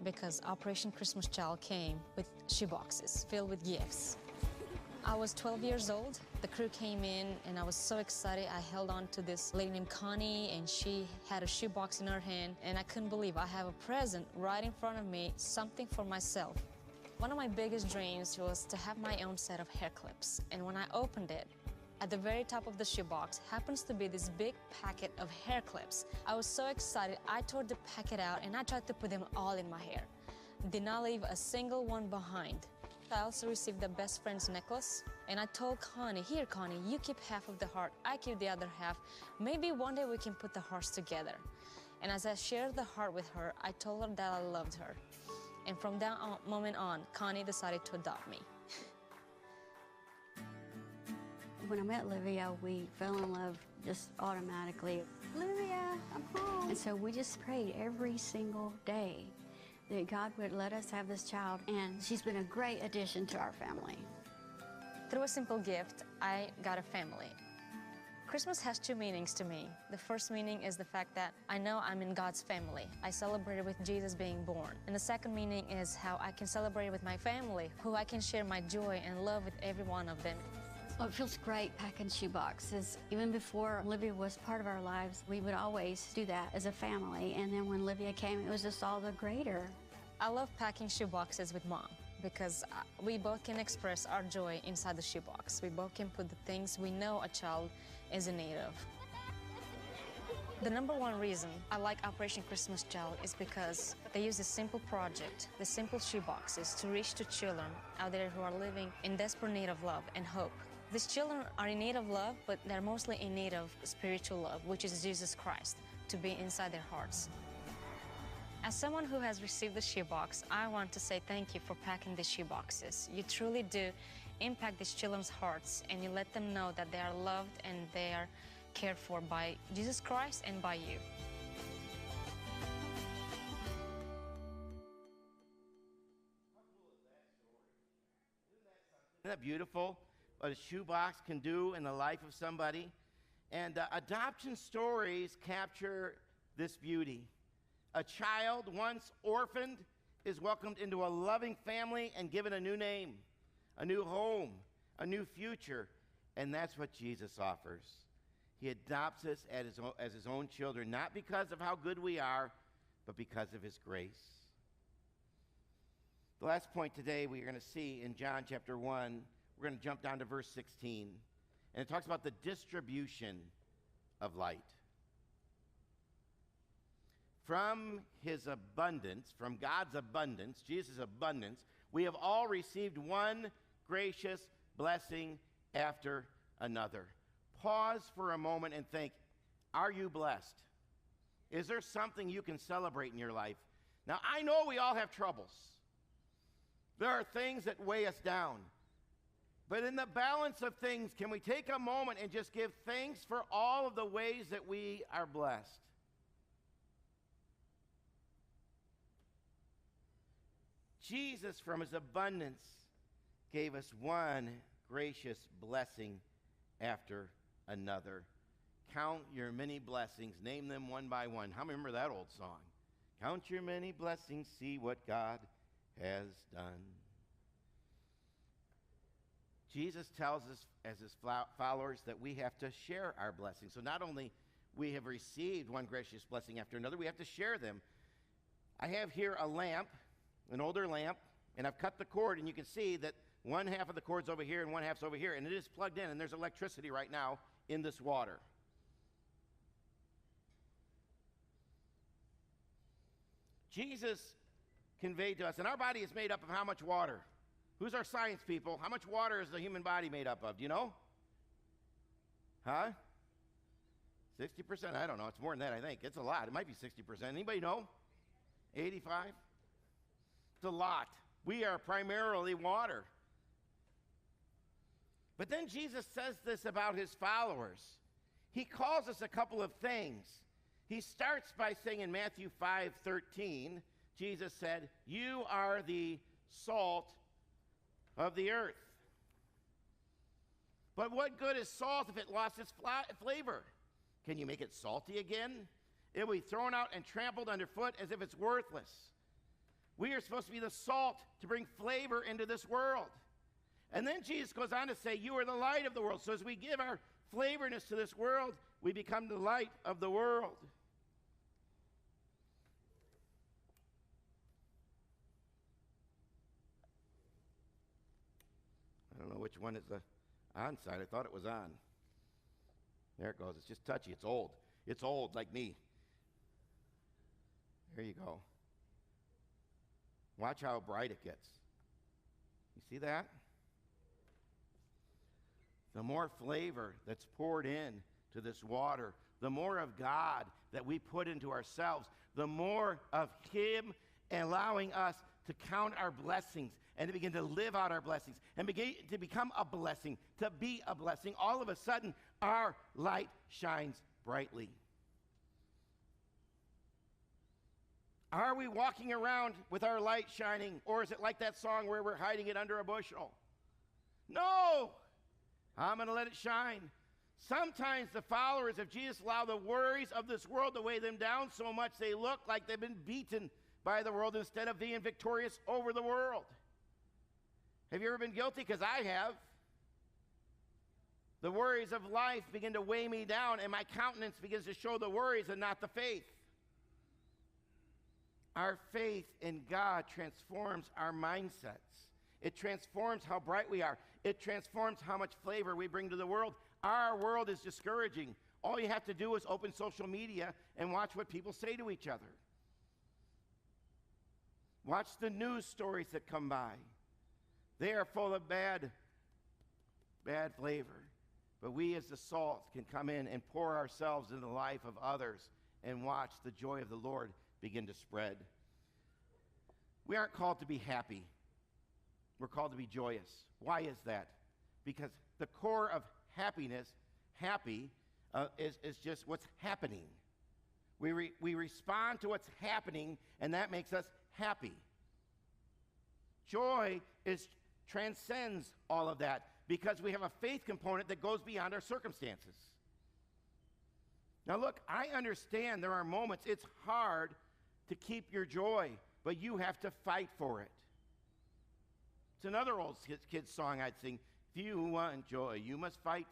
because Operation Christmas Child came with shoeboxes filled with gifts. I was 12 years old. The crew came in, and I was so excited. I held on to this lady named Connie, and she had a shoebox in her hand, and I couldn't believe I have a present right in front of me, something for myself. One of my biggest dreams was to have my own set of hair clips, and when I opened it, at the very top of the shoebox happens to be this big packet of hair clips. I was so excited, I tore the packet out and I tried to put them all in my hair. Did not leave a single one behind. I also received the best friend's necklace, and I told Connie, here Connie, you keep half of the heart, I keep the other half. Maybe one day we can put the hearts together. And as I shared the heart with her, I told her that I loved her. And from that moment on, Connie decided to adopt me. When I met Livia, we fell in love just automatically. Livia, I'm home. And so we just prayed every single day that God would let us have this child, and she's been a great addition to our family. Through a simple gift, I got a family. Christmas has two meanings to me. The first meaning is the fact that I know I'm in God's family. I celebrated with Jesus being born. And the second meaning is how I can celebrate with my family, who I can share my joy and love with every one of them. Well, it feels great packing shoeboxes. Even before Livia was part of our lives, we would always do that as a family. And then when Livia came, it was just all the greater. I love packing shoeboxes with Mom because we both can express our joy inside the shoebox. We both can put the things we know a child is in need of. The number one reason I like Operation Christmas Child is because they use a simple project, the simple shoeboxes, to reach to children out there who are living in desperate need of love and hope. These children are in need of love, but they're mostly in need of spiritual love, which is Jesus Christ, to be inside their hearts. As someone who has received the shoebox, I want to say thank you for packing these shoeboxes. You truly do impact these children's hearts, and you let them know that they are loved and they are cared for by Jesus Christ and by you. Isn't that beautiful? What a shoebox can do in the life of somebody. And adoption stories capture this beauty. A child once orphaned is welcomed into a loving family and given a new name, a new home, a new future. And that's what Jesus offers. He adopts us as his own children, not because of how good we are, but because of his grace. The last point today we're going to see in John chapter 1, we're going to jump down to verse 16. And it talks about the distribution of light. From his abundance, from God's abundance, Jesus' abundance, we have all received one gracious blessing after another. Pause for a moment and think, are you blessed? Is there something you can celebrate in your life? Now, I know we all have troubles. There are things that weigh us down. But in the balance of things, can we take a moment and just give thanks for all of the ways that we are blessed? Jesus, from his abundance, gave us one gracious blessing after another. Count your many blessings, name them one by one. How many remember that old song? Count your many blessings, see what God has done. Jesus tells us as his followers that we have to share our blessings. So not only we have received one gracious blessing after another, we have to share them. I have here a lamp, an older lamp, and I've cut the cord, and you can see that one half of the cord's over here and one half's over here, and it is plugged in, and there's electricity right now in this water. Jesus conveyed to us, and our body is made up of how much water? Who's our science people? How much water is the human body made up of? Do you know? Huh? 60%? I don't know. It's more than that, I think. It's a lot. It might be 60%. Anybody know? 85? It's a lot. We are primarily water. But then Jesus says this about his followers. He calls us a couple of things. He starts by saying in Matthew 5:13, Jesus said, "You are the salt of the earth." But what good is salt if it lost its flavor? Can you make it salty again? It will be thrown out and trampled underfoot as if it's worthless. We are supposed to be the salt to bring flavor into this world. And then Jesus goes on to say, you are the light of the world. So as we give our flavorness to this world, we become the light of the world. I don't know which one is the on side. I thought it was on. There it goes. It's just touchy. It's old. It's old like me. There you go. Watch how bright it gets. You see that? The more flavor that's poured in to this water, the more of God that we put into ourselves, the more of Him allowing us to count our blessings and to begin to live out our blessings and begin to become a blessing, to be a blessing. All of a sudden, our light shines brightly. Are we walking around with our light shining, or is it like that song where we're hiding it under a bushel? No! I'm going to let it shine. Sometimes the followers of Jesus allow the worries of this world to weigh them down so much they look like they've been beaten by the world instead of being victorious over the world. Have you ever been guilty? Because I have. The worries of life begin to weigh me down, and my countenance begins to show the worries and not the faith. Our faith in God transforms our mindsets. It transforms how bright we are. It transforms how much flavor we bring to the world. Our world is discouraging. All you have to do is open social media and watch what people say to each other. Watch the news stories that come by. They are full of bad flavor. But we as the salt can come in and pour ourselves into the life of others and watch the joy of the Lord begin to spread. We aren't called to be happy. We're called to be joyous. Why is that? Because the core of happiness, is just what's happening. We respond to what's happening, and that makes us happy. Joy transcends all of that because we have a faith component that goes beyond our circumstances. Now look, I understand there are moments it's hard to keep your joy, but you have to fight for it. It's another old kids song I'd sing. If you want joy, you must fight